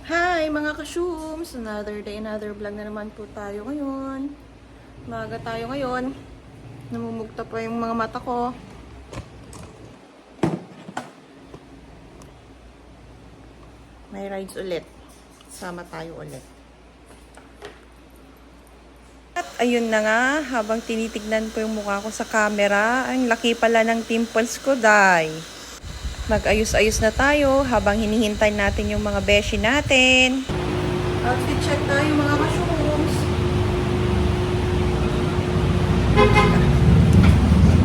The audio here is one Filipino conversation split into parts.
Hi mga ka-shooms! Another day, another vlog na naman po tayo ngayon. Maaga tayo ngayon. Namumugta pa yung mga mata ko. May rides ulit. Sama tayo ulit. At ayun na nga, habang tinitignan ko yung mukha ko sa camera, ang laki pala ng pimples ko, day. Mag-ayos-ayos na tayo habang hinihintay natin yung mga beshi natin. Outfit check tayo mga ka-shooms.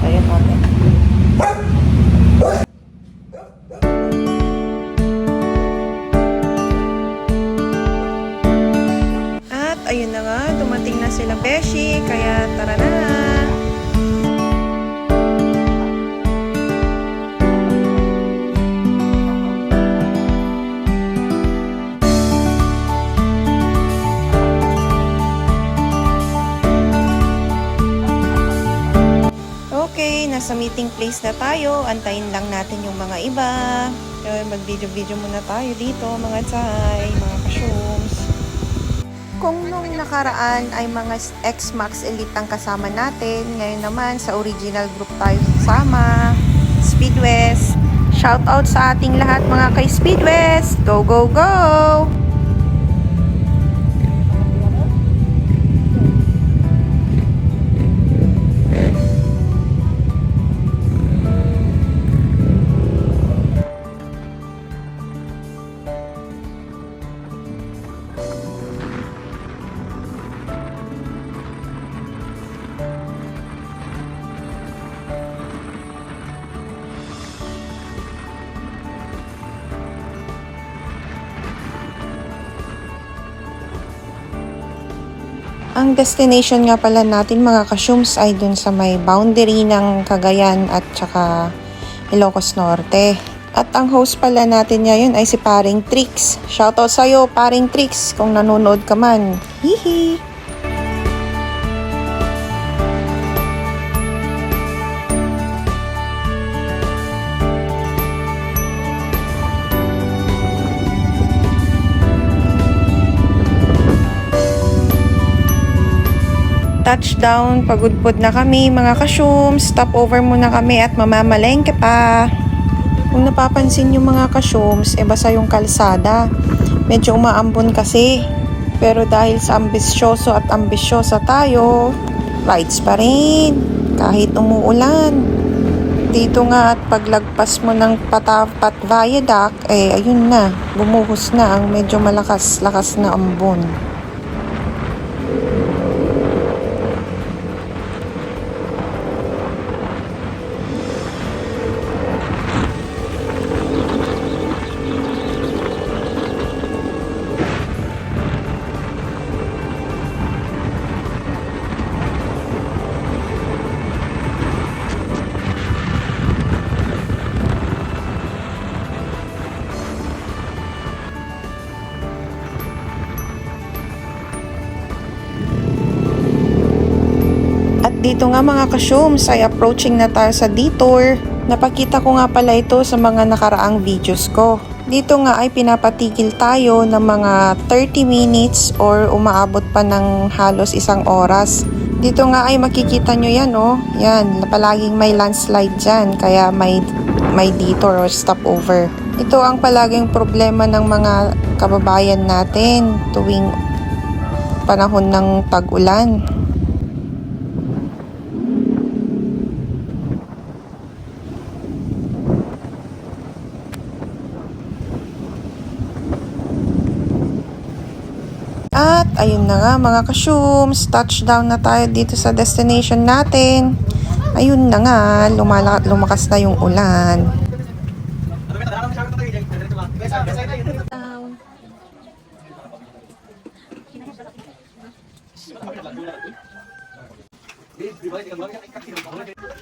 Ayan natin. At ayun na nga, dumating na sila beshi, kaya tara na. Okay, nasa meeting place na tayo. Antayin lang natin yung mga iba. Mag-video-video muna tayo dito, mga tsay, mga ka-shooms. Kung nung nakaraan ay mga X-Max Elite ang kasama natin, ngayon naman sa original group tayo kasama, Speed West. Shout out sa ating lahat mga kay Speed West. Go, go, go! Ang destination nga pala natin mga ka-shooms ay dun sa may boundary ng Cagayan at saka Ilocos Norte. At ang host pala natin ngayon ay si Paring Trix. Shoutout sa'yo Paring Trix kung nanonood ka man. Hihi! Touchdown, pagudpod na kami mga ka-shooms. Stop over muna kami at mamamalengke pa. Kung napapansin yung mga ka-shooms, basa yung kalsada. Medyo umaambon kasi. Pero dahil sa ambisyoso at ambisyosa tayo, rides pa rin. Kahit umuulan. Dito nga at paglagpas mo ng Patapat Viaduct, ayun na, bumuhos na ang medyo malakas-lakas na ambon. Dito nga mga ka-shooms ay approaching na tayo sa detour. Napakita ko nga pala ito sa mga nakaraang videos ko. Dito nga ay pinapatigil tayo ng mga 30 minutes or umaabot pa ng halos 1 oras. Dito nga ay makikita nyo yan oh. Yan, palaging may landslide dyan kaya may detour or stopover. Ito ang palaging problema ng mga kababayan natin tuwing panahon ng tag-ulan. At ayun na nga mga ka-shooms, touchdown na tayo dito sa destination natin. Ayun na nga, lumakas na yung ulan.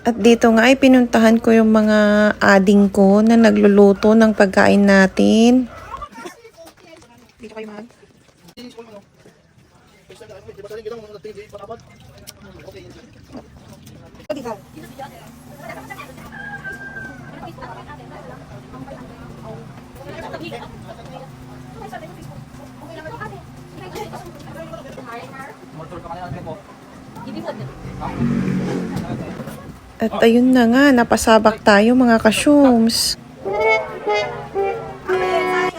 At dito nga ay pinuntahan ko yung mga ading ko na nagluluto ng pagkain natin. Dito kayo mag. At ayun na nga, napasabak tayo mga kasyums.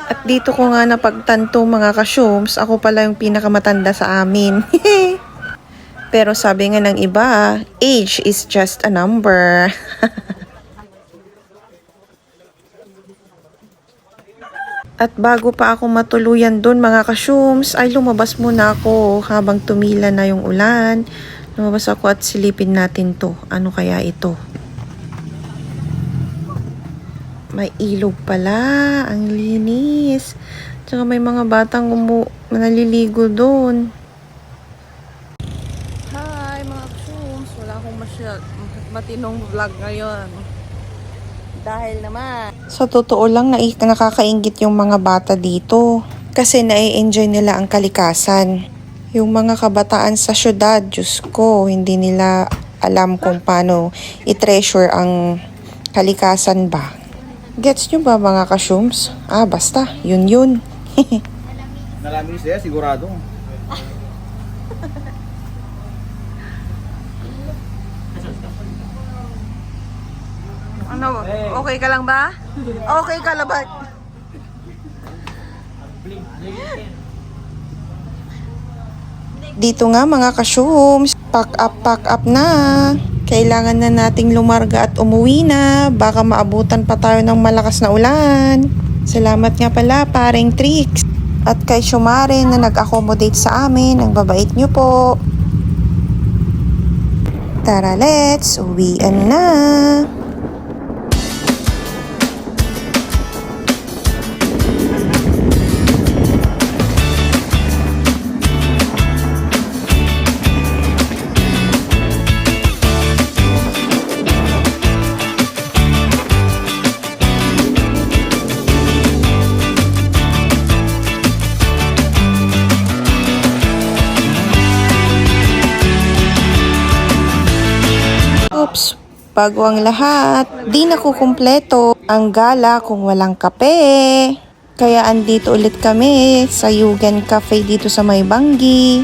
At dito ko nga napagtanto mga kasyums, ako pala yung pinakamatanda sa amin. Pero sabi nga ng iba, age is just a number. At bago pa ako matuluyan dun mga kasyums, ay lumabas muna ako habang tumila na yung ulan. Lumabas ako at silipin natin to. Ano kaya ito? May ilog pala. Ang linis. Tsaka may mga batang naliligo doon. Hi mga kasyums. Wala akong matinong vlog ngayon. Dahil naman, sa totoo lang, nakakaingit yung mga bata dito. Kasi nai-enjoy nila ang kalikasan. Yung mga kabataan sa syudad, Diyos ko, hindi nila alam kung paano i-treasure ang kalikasan ba. Gets nyo ba mga kasyums? Basta, yun. Nalamin siya, sigurado. Ano? Okay ka lang ba? Okay ka lang ba? Dito nga mga kasyums, pack up na. Kailangan na nating lumarga at umuwi na. Baka maabutan pa tayo ng malakas na ulan. Salamat nga pala paring Trix. At kay Shumare na nag-accommodate sa amin. Ang babait nyo po. Tara, let's uwian na. Oops, bago ang lahat, di nakukumpleto ang gala kung walang kape. Kaya andito ulit kami sa Yugen Cafe dito sa May Banggi.